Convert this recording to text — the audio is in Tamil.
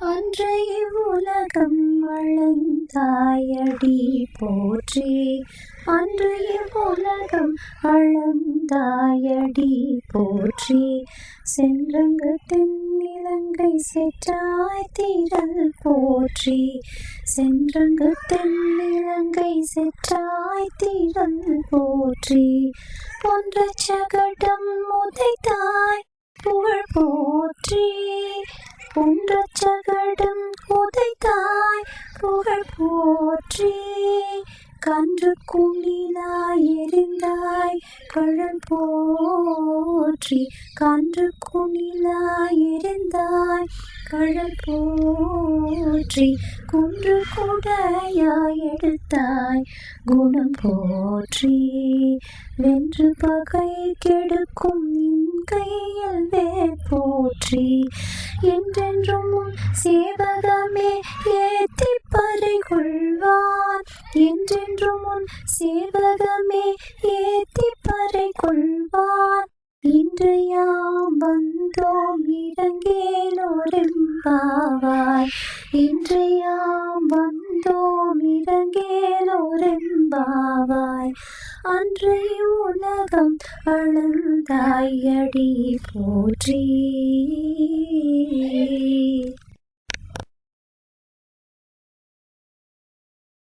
அன்றைய உலகம் அளந்தாயடி போற்றி. அன்றைய உலகம் அளந்தாயடி போற்றி. சென்றங்கத்தின் இலங்கை செற்றாய் திரள் போற்றி. சென்றங்கத்தின் இலங்கை செற்றாய் திரள் போற்றி. ஒன்ற சகடம் உதைத்தாய் புகழ் போற்றி. ஒன்ற சகடம் உதைத்தாய் புகழ் போற்றி. கன்று குளிலாய் எரிந்தாய் கழல் போற்றி. கன்று குளிலாய் எரிந்தாய் கழல் போற்றி. குன்று குடையாய் எடுத்தாய் குணம் போற்றி. வென்று பகை கெடுக்கும் நின் கையில் வேல் போற்றி. என்றென்றும் சேவகமே ஏத்தி பறை கொள்வான். என்றென்றும் சேவகமே ஏத்தி பறை கொள்வான். இன்று யாம் வந்தோம் இரங்கேலோரெம்பாவாய். இன்று யாம் வந்தோம் இரங்கேலோரெம்பாவாய். அன்றைய உலகம் அளந்தாயடி போற்றி.